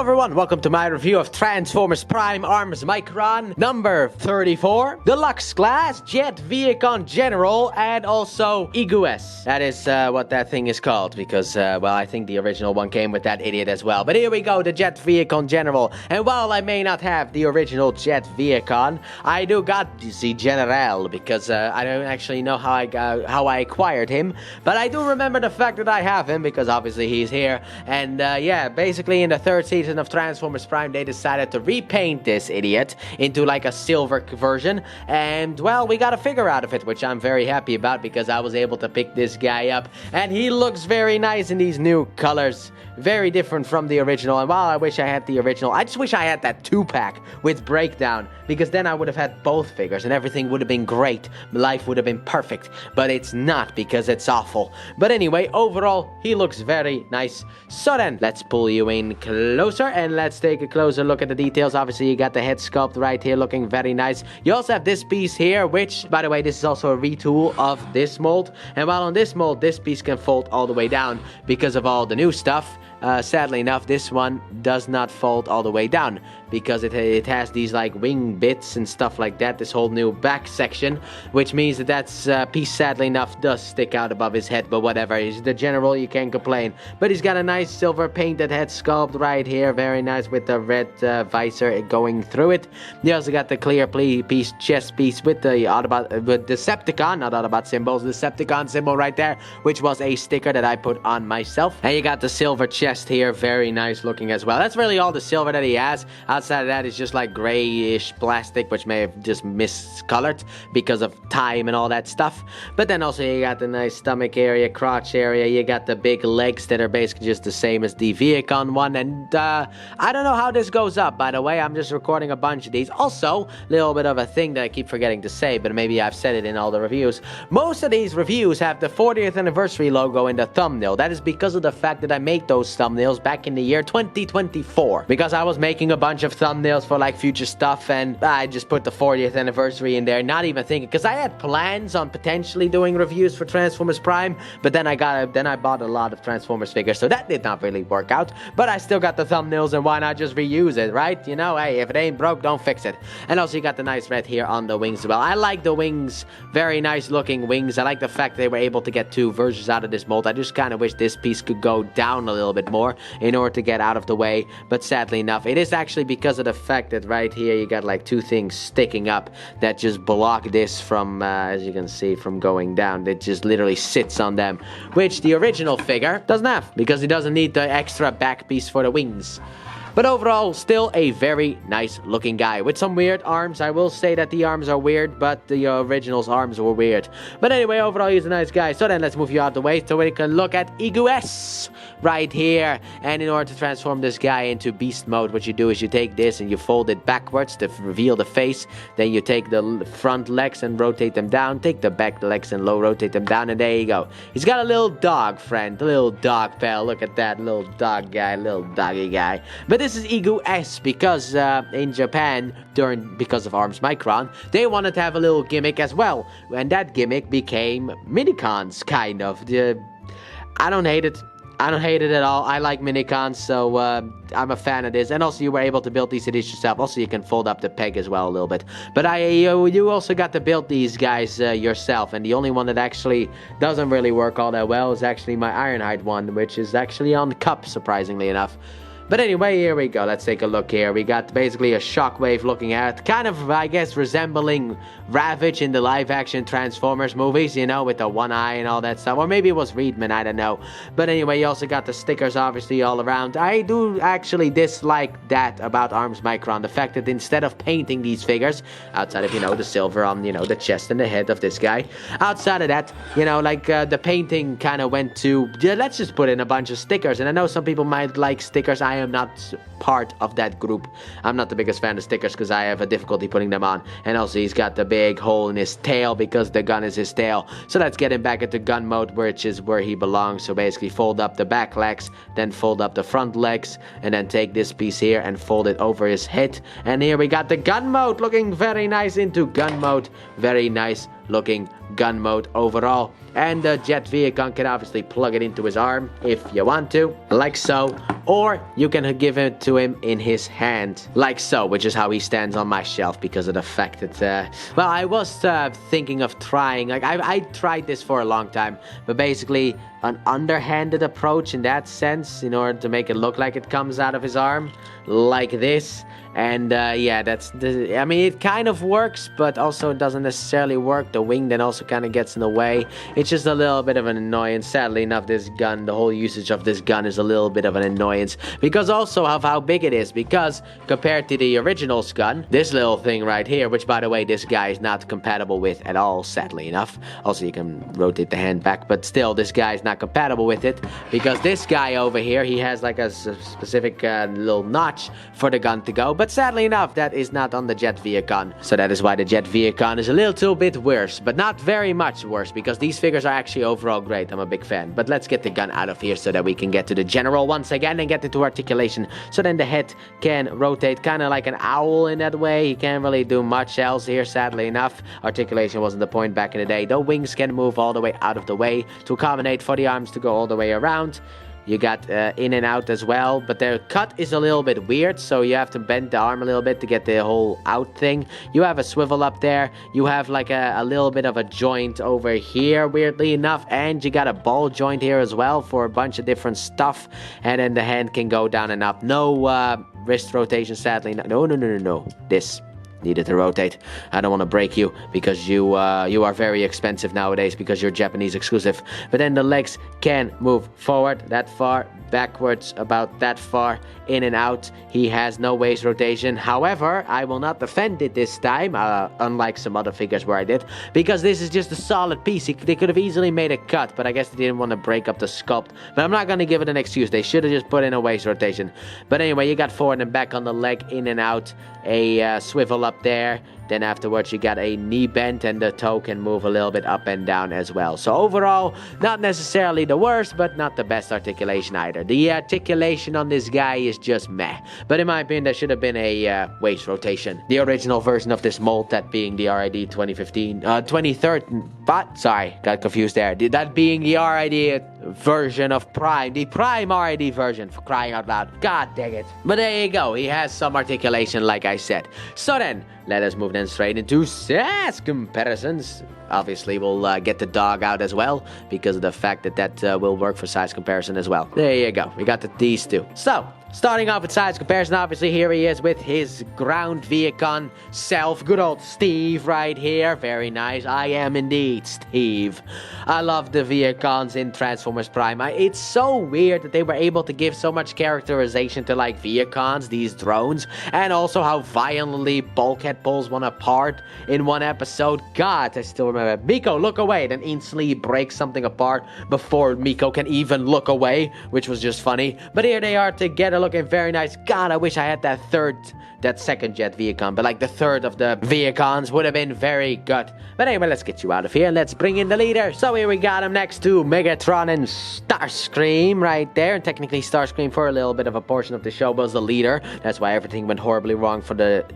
Hello everyone, welcome to my review of Transformers Prime Arms Micron number 34, Deluxe Class, Jet Vehicon General, and also Igu S. That is what that thing is called, because, well, I think the original one came with that idiot as well. But here we go, the Jet Vehicon General. And while I may not have the original Jet Vehicon, I do got the General, because I don't actually know how I acquired him. But I do remember the fact that I have him, because obviously he's here. And yeah, basically in the third season of Transformers Prime, they decided to repaint this idiot into like a silver version. And well, we got a figure out of it, which I'm very happy about, because I was able to pick this guy up. And he looks very nice in these new colors. Very different from the original. And while I wish I had the original, I just wish I had that 2-pack with breakdown, because then I would have had both figures and everything would have been great. Life would have been perfect. But it's not, because it's awful. But anyway, overall, he looks very nice. So then, let's pull you in closer and let's take a closer look at the details. Obviously, you got the head sculpt right here looking very nice. You also have this piece here, which, by the way, this is also a retool of this mold. And while on this mold, this piece can fold all the way down because of all the new stuff. Sadly enough, this one does not fold all the way down, because it has these like wing bits and stuff like that, this whole new back section, which means that piece, sadly enough, does stick out above his head. But whatever, he's the General, you can't complain. But he's got a nice silver painted head sculpt right here, very nice, with the red visor going through it. You also got the clear piece, chest piece with the Decepticon, not Autobot symbols, the Decepticon symbol right there, which was a sticker that I put on myself. And you got the silver chest here, very nice looking as well. That's really all the silver that he has. Outside of that is just like grayish plastic, which may have just miscolored because of time and all that stuff. But then also you got the nice stomach area, crotch area. You got the big legs that are basically just the same as the Vehicon one. And I don't know how this goes up, by the way. I'm just recording a bunch of these. Also, a little bit of a thing that I keep forgetting to say, but maybe I've said it in all the reviews. Most of these reviews have the 40th anniversary logo in the thumbnail. That is because of the fact that I made those thumbnails back in the year 2024, because I was making a bunch of thumbnails for like future stuff, and I just put the 40th anniversary in there, not even thinking, because I had plans on potentially doing reviews for Transformers Prime, but then I bought a lot of Transformers figures, so that did not really work out. But I still got the thumbnails, and why not just reuse it, right? You know, hey, if it ain't broke, don't fix it. And also you got the nice red here on the wings as well. I like the wings, very nice looking wings. I like the fact they were able to get two versions out of this mold. I just kind of wish this piece could go down a little bit more in order to get out of the way, but sadly enough, it is actually because of the fact that right here you got like two things sticking up that just block this from, as you can see, from going down. It just literally sits on them, which the original figure doesn't have, because he doesn't need the extra back piece for the wings. But overall, still a very nice looking guy with some weird arms. I will say that the arms are weird, but the original's arms were weird. But anyway, overall, he's a nice guy. So then let's move you out the way so we can look at Igu S right here. And in order to transform this guy into beast mode, what you do is you take this and you fold it backwards to reveal the face. Then you take the front legs and rotate them down. Take the back legs and rotate them down. And there you go. He's got a little dog friend, a little dog pal. Look at that little dog guy, little doggy guy. But this is Igu S, because in Japan, because of Arms Micron, they wanted to have a little gimmick as well. And that gimmick became minicons, kind of. I don't hate it. I don't hate it at all. I like minicons, so I'm a fan of this. And also, you were able to build these cities yourself. Also, you can fold up the peg as well a little bit. But you also got to build these guys yourself. And the only one that actually doesn't really work all that well is actually my Ironhide one, which is actually on the cup, surprisingly enough. But anyway, here we go. Let's take a look here. We got basically a Shockwave looking at, kind of, I guess, resembling Ravage in the live-action Transformers movies, you know, with the one eye and all that stuff. Or maybe it was Reedman, I don't know. But anyway, you also got the stickers, obviously, all around. I do actually dislike that about Arms Micron. The fact that instead of painting these figures, outside of, you know, the silver on, you know, the chest and the head of this guy, outside of that, you know, like, the painting kind of went to, let's just put in a bunch of stickers. And I know some people might like stickers. I am not part of that group. I'm not the biggest fan of stickers because I have a difficulty putting them on. And also he's got the big hole in his tail because the gun is his tail. So let's get him back into gun mode, which is where he belongs. So basically fold up the back legs, then fold up the front legs, and then take this piece here and fold it over his head. And here we got the gun mode, looking very nice into gun mode. Very nice looking gun mode overall. And the Jet Vehicon can obviously plug it into his arm if you want to, like so. Or you can give it to him in his hand, like so, which is how he stands on my shelf because of the fact that, well, I was thinking of trying, like, I tried this for a long time, but basically an underhanded approach in that sense, in order to make it look like it comes out of his arm, like this. And yeah, I mean, it kind of works, but also it doesn't necessarily work. The wing then also kind of gets in the way. It's just a little bit of an annoyance. Sadly enough, this gun, the whole usage of this gun is a little bit of an annoyance, because also of how big it is, because compared to the original's gun, this little thing right here, which by the way, this guy is not compatible with at all, sadly enough. Also, you can rotate the hand back, but still, this guy is not compatible with it, because this guy over here, he has like a specific little notch for the gun to go. But sadly enough, that is not on the Jet Vehicon. So that is why the Jet Vehicon is a little bit worse, but not very much worse, because these figures are actually overall great. I'm a big fan. But let's get the gun out of here so that we can get to the general once again and get into articulation. So then the head can rotate kind of like an owl in that way. He can't really do much else here, sadly enough. Articulation wasn't the point back in the day. The wings can move all the way out of the way to accommodate for the arms to go all the way around. You got in and out as well, but their cut is a little bit weird, so you have to bend the arm a little bit to get the whole out thing. You have a swivel up there, you have like a little bit of a joint over here, weirdly enough, and you got a ball joint here as well for a bunch of different stuff, and then the hand can go down and up. No wrist rotation, sadly. No. This needed to rotate. I don't want to break you, because you are very expensive nowadays because you're Japanese exclusive. But then the legs can move forward that far, backwards about that far, in and out. He has no waist rotation. However, I will not defend it this time, unlike some other figures where I did, because this is just a solid piece. They could have easily made a cut, but I guess they didn't want to break up the sculpt. But I'm not going to give it an excuse. They should have just put in a waist rotation. But anyway, you got forward and back on the leg, in and out, a swivel up there. Then afterwards you got a knee bend, and the toe can move a little bit up and down as well. So overall, not necessarily the worst, but not the best articulation either. The articulation on this guy is just meh. But in my opinion, there should have been a waist rotation. The original version of this mold, that being the RID 2013, but sorry, got confused there. That being the RID version of Prime, the Prime RID version, for crying out loud. God dang it. But there you go, he has some articulation, like I said. So then, let us move then straight into size comparisons. Obviously, we'll get the dog out as well, because of the fact that will work for size comparison as well. There you go, we got these two. So, starting off with size comparison, obviously here he is with his ground Vehicon self. Good old Steve right here. Very nice. I am indeed Steve. I love the Vehicons in Transformers Prime. It's so weird that they were able to give so much characterization to like Vehicons, these drones, and also how violently Bulkhead pulls one apart in one episode. God, I still remember. Miko, look away. Then instantly breaks something apart before Miko can even look away, which was just funny. But here they are together, looking very nice. God, I wish I had that second Jet Vehicon, but like the third of the Vehicons would have been very good. But anyway, let's get you out of here and let's bring in the leader. So here we got him next to Megatron and Starscream right there. And technically Starscream for a little bit of a portion of the show was the leader. That's why everything went horribly wrong for the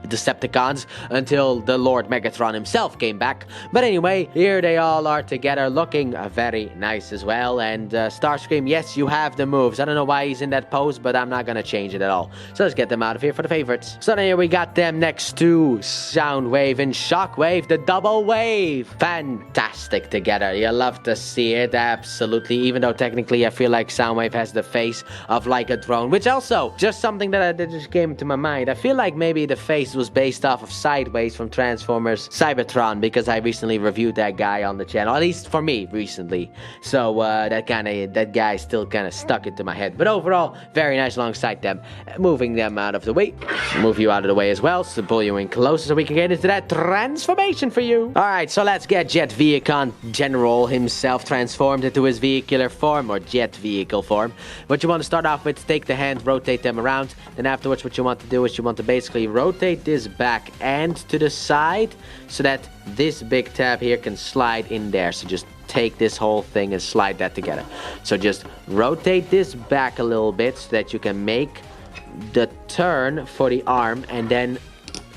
Decepticons until the Lord Megatron himself came back. But anyway, here they all are together, looking very nice as well. And Starscream, yes, you have the moves. I don't know why he's in that pose, but I'm not gonna change it at all. So let's get them out of here for the favorites. So then here we got them next to Soundwave and Shockwave, the double wave. Fantastic together. You love to see it, absolutely. Even though technically I feel like Soundwave has the face of like a drone, which also, just something that just came to my mind. I feel like maybe the face was based off of Sideways from Transformers Cybertron, because I recently reviewed that guy on the channel, at least for me recently. So that guy still kind of stuck into my head. But overall, very nice alongside them. Moving them out of the way. Move you out of the way as well, so pull you in closer so we can get into that transformation for you. Alright, so let's get Jet Vehicon General himself transformed into his vehicular form, or jet vehicle form. What you want to start off with is take the hand, rotate them around. Then afterwards, what you want to do is you want to basically rotate this back and to the side so that this big tab here can slide in there. So just take this whole thing and slide that together. So just rotate this back a little bit so that you can make the turn for the arm, and then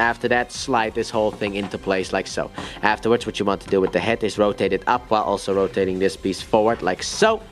After that, slide this whole thing into place like so. Afterwards, what you want to do with the head is rotate it up while also rotating this piece forward like so.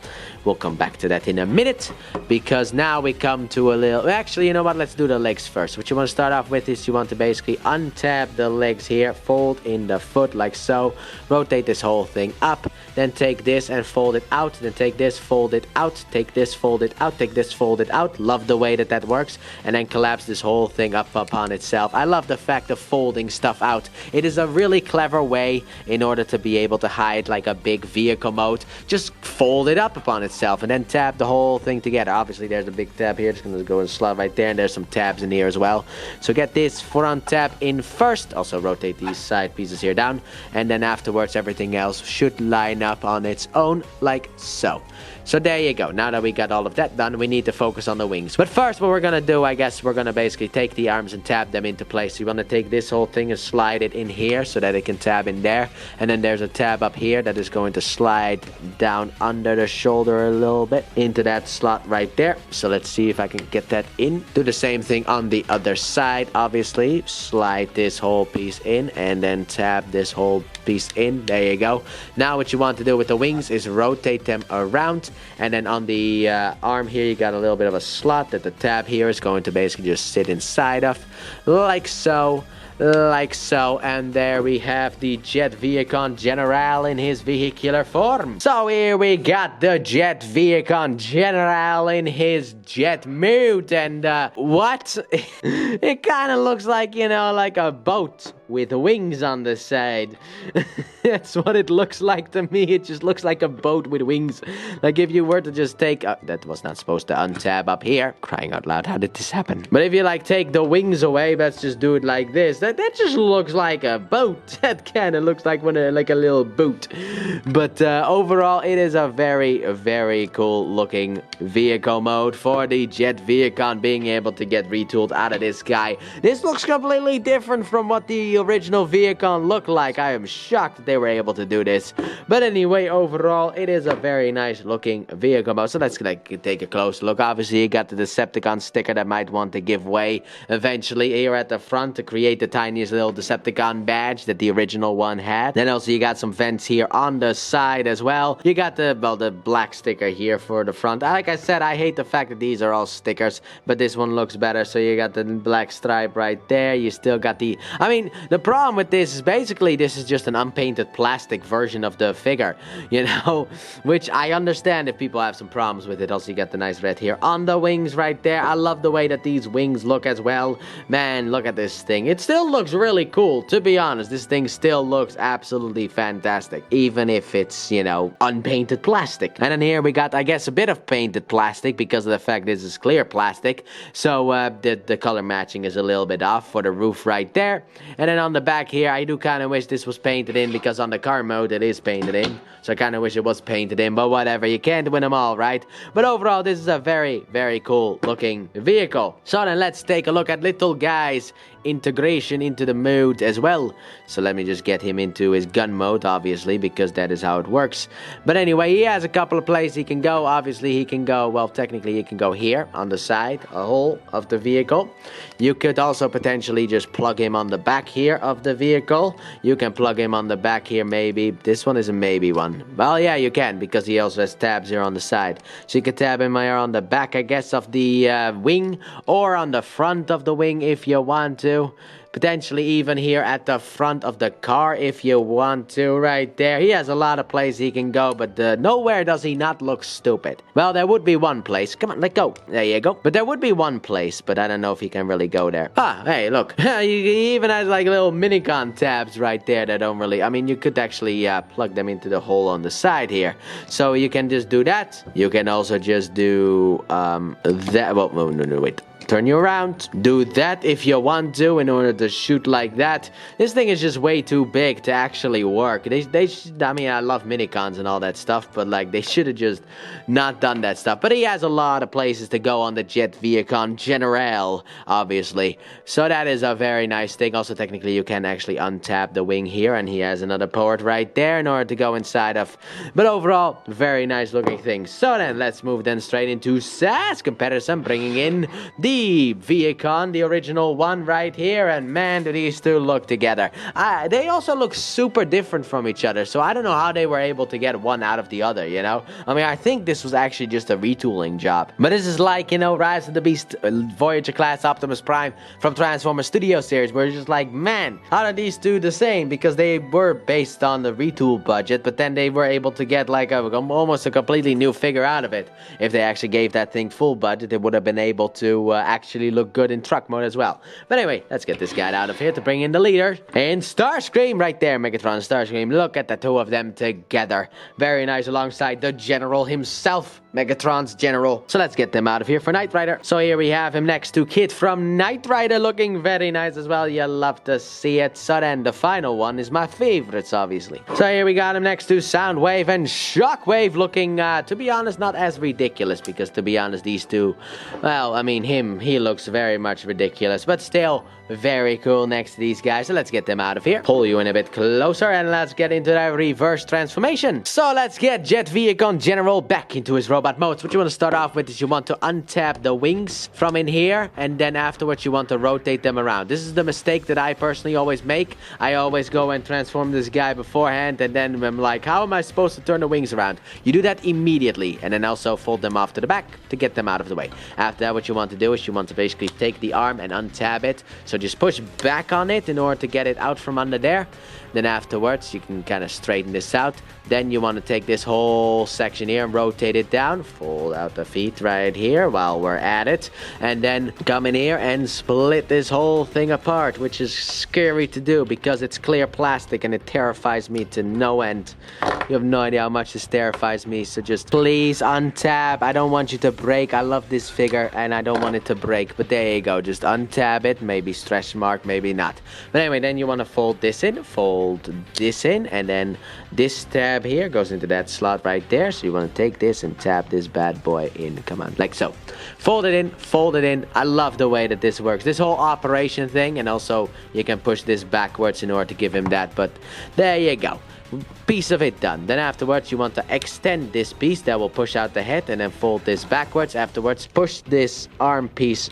We'll come back to that in a minute, because now we come to a little... Actually, you know what? Let's do the legs first. What you want to start off with is you want to basically untab the legs here, fold in the foot like so, rotate this whole thing up, then take this and fold it out, then take this, fold it out, take this, fold it out, take this, fold it out. Love the way that works, and then collapse this whole thing up upon itself. I love the fact of folding stuff out. It is a really clever way in order to be able to hide like a big vehicle mode. Just fold it up upon itself and then tab the whole thing together. Obviously there's a big tab here, just gonna go and slot right there, and there's some tabs in here as well. So get this front tab in first, also rotate these side pieces here down, and then afterwards everything else should line up on its own like so. So there you go. Now that we got all of that done, we need to focus on the wings. But first, what we're gonna do, I guess, we're gonna basically take the arms and tab them into place. You wanna take this whole thing and slide it in here so that it can tab in there. And then there's a tab up here that is going to slide down under the shoulder a little bit into that slot right there. So let's see if I can get that in. Do the same thing on the other side, obviously. Slide this whole piece in and then tab this whole piece in. There you go. Now what you want to do with the wings is rotate them around. And then on the arm here, you got a little bit of a slot that the tab here is going to basically just sit inside of, like so. Like so, and there we have the Jet Vehicon General in his vehicular form. So here we got the Jet Vehicon General in his jet mode, and what? It kind of looks like, you know, like a boat with wings on the side. That's what it looks like to me. It just looks like a boat with wings. Like if you were to just take... that was not supposed to untab up here. Crying out loud, how did this happen? But if you like take the wings away, let's just do it like this. That just looks like a boat. That kind of looks like like a little boat. But overall, it is a very, very cool looking vehicle mode for the Jet Vehicon, being able to get retooled out of this guy. This looks completely different from what the original Vehicon looked like. I am shocked that they were able to do this. But anyway, overall, it is a very nice looking vehicle mode. So let's take a close look. Obviously, you got the Decepticon sticker that might want to give way eventually here at the front to create the tiniest little Decepticon badge that the original one had. Then also you got some vents here on the side as well. You got the black sticker here for the front. Like I said, I hate the fact that these are all stickers, but this one looks better. So you got the black stripe right there. You still got the... I mean, the problem with this is basically this is just an unpainted plastic version of the figure, you know, which I understand if people have some problems with it. Also, you got the nice red here on the wings right there. I love the way that these wings look as well. Man, look at this thing. It still looks really cool, to be honest. This thing still looks absolutely fantastic, even if it's, you know, unpainted plastic. And then here we got, I guess, a bit of painted plastic because of the fact this is clear plastic. So the color matching is a little bit off for the roof right there. And then on the back here, I do kind of wish this was painted in, because on the car mode it is painted in. So I kind of wish it was painted in, but whatever, you can't win them all, right? But overall, this is a very, very cool looking vehicle. So then let's take a look at little guy's integration into the mode as well. So let me just get him into his gun mode, obviously, because that is how it works. But anyway, he has a couple of places he can go. Obviously, he can go, well, technically he can go here on the side, a hole of the vehicle. You could also potentially just plug him on the back here of the vehicle. You can plug him on the back here, maybe. This one is a maybe one. Well, yeah, you can, because he also has tabs here on the side. So you could tab him here on the back, I guess, of the wing, or on the front of the wing if you want to. Potentially even here at the front of the car if you want to, right there. He has a lot of places he can go, but nowhere does he not look stupid. Well, there would be one place. Come on, let go. There you go. But there would be one place, but I don't know if he can really go there. Ah, hey, look. He even has like little Minicon tabs right there that don't really... I mean, you could actually plug them into the hole on the side here. So you can just do that. You can also just do that. Well, no, wait. Turn you around, do that if you want to in order to shoot like that. This thing is just way too big to actually work. I mean, I love Minicons and all that stuff, but like they should have just not done that stuff. But he has a lot of places to go on the Jet Vehicon General, obviously. So that is a very nice thing. Also, technically, you can actually untap the wing here, and he has another port right there in order to go inside of. But overall, very nice looking thing. So then, let's move then straight into SAS comparison, bringing in the the Vehicon, the original one right here, and man, do these two look together. They also look super different from each other, so I don't know how they were able to get one out of the other, you know? I mean, I think this was actually just a retooling job. But this is like, you know, Rise of the Beast, Voyager class Optimus Prime from Transformers Studio series, where it's just like, man, how are these two the same? Because they were based on the retool budget, but then they were able to get like almost a completely new figure out of it. If they actually gave that thing full budget, it would have been able to actually look good in truck mode as well. But anyway, let's get this guy out of here to bring in the leader. And Starscream right there, Megatron, Starscream. Look at the two of them together. Very nice alongside the General himself. Megatron's General. So let's get them out of here for Knight Rider. So here we have him next to Kid from Knight Rider, looking very nice as well. You love to see it. So then the final one is my favorites, obviously. So here we got him next to Soundwave and Shockwave, looking, to be honest, not as ridiculous, because to be honest, these two, well, I mean, he looks very much ridiculous, but still very cool next to these guys. So let's get them out of here. Pull you in a bit closer and let's get into that reverse transformation. So let's get Jet Vehicon General back into his robot modes. What you want to start off with is you want to untap the wings from in here, and then afterwards you want to rotate them around. This is the mistake that I personally always make. I always go and transform this guy beforehand, and then I'm like, how am I supposed to turn the wings around? You do that immediately, and then also fold them off to the back to get them out of the way. After that, what you want to do is you want to basically take the arm and untab it. So just push back on it in order to get it out from under there. Then afterwards, you can kind of straighten this out. Then you want to take this whole section here and rotate it down. Fold out the feet right here while we're at it. And then come in here and split this whole thing apart, which is scary to do because it's clear plastic and it terrifies me to no end. You have no idea how much this terrifies me. So just please untab. I don't want you to break. I love this figure and I don't want it to break. But there you go. Just untab it. Maybe stretch mark, maybe not. But anyway, then you want to fold this in. Fold this in, and then this tab here goes into that slot right there. So you want to take this and tap this bad boy in. Come on, like so. Fold it in, fold it in. I love the way that this works. This whole operation thing, and also you can push this backwards in order to give him that. But there you go. Piece of it done. Then afterwards you want to extend this piece that will push out the head, and then fold this backwards. Afterwards push this arm piece,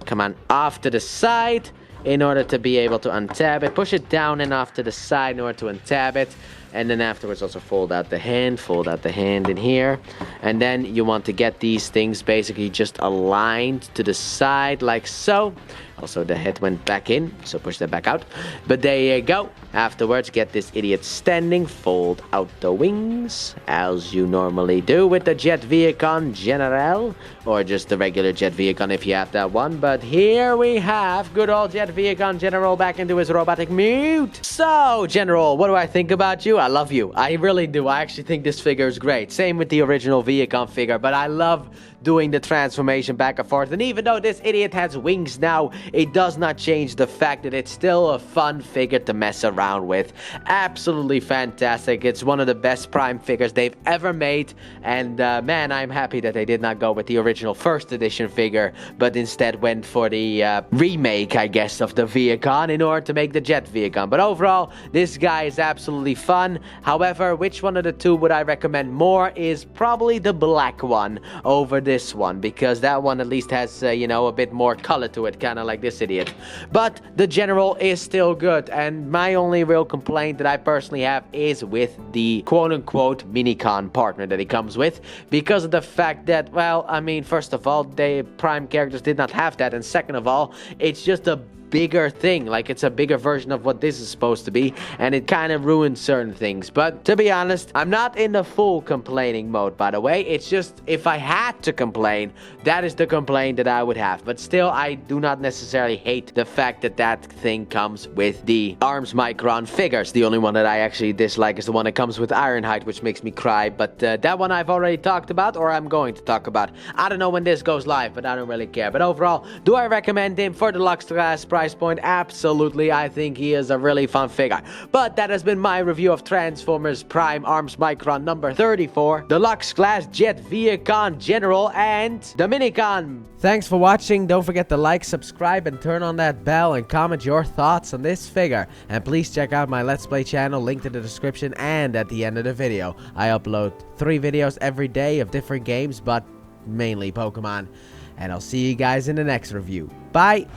come on, off to the side in order to be able to untab it. Push it down and off to the side in order to untab it. And then afterwards also fold out the hand in here. And then you want to get these things basically just aligned to the side like so. Also the head went back in, so push that back out. But there you go. Afterwards, get this idiot standing, fold out the wings, as you normally do with the Jet Vehicon General, or just the regular Jet Vehicon if you have that one. But here we have good old Jet Vehicon General back into his robotic mode. So, General, what do I think about you? I love you. I really do. I actually think this figure is great. Same with the original Vehicon figure, but I love doing the transformation back and forth. And even though this idiot has wings now, it does not change the fact that it's still a fun figure to mess around with. Absolutely fantastic. It's one of the best Prime figures they've ever made. And man, I'm happy that they did not go with the original first edition figure, but instead went for the remake, I guess, of the Vehicon in order to make the Jet Vehicon. But overall, this guy is absolutely fun. However, which one of the two would I recommend more is probably the black one over this one, because that one at least has, you know, a bit more color to it, kind of like this idiot. But the General is still good, and my only real complaint that I personally have is with the quote-unquote Minicon partner that he comes with, because of the fact that, well, I mean, first of all, the Prime characters did not have that, and second of all, it's just a bigger thing, like it's a bigger version of what this is supposed to be, and it kind of ruins certain things. But to be honest, I'm not in the full complaining mode, by the way. It's just, if I had to complain, that is the complaint that I would have. But still, I do not necessarily hate the fact that that thing comes with the ARMS Micron figures. The only one that I actually dislike is the one that comes with Ironhide, which makes me cry. But that one I've already talked about, or I'm going to talk about. I don't know when this goes live, but I don't really care. But overall, do I recommend him for the Deluxe class price point? Absolutely. I think he is a really fun figure. But that has been my review of Transformers Prime ARMS Micron number 34, Deluxe class Jet Vehicon General, and the Minicon. Thanks for watching. Don't forget to like, subscribe, and turn on that bell, and comment your thoughts on this figure. And please check out my Let's Play channel, linked in the description and at the end of the video. I upload 3 videos every day of different games, but mainly Pokemon. And I'll see you guys in the next review. Bye!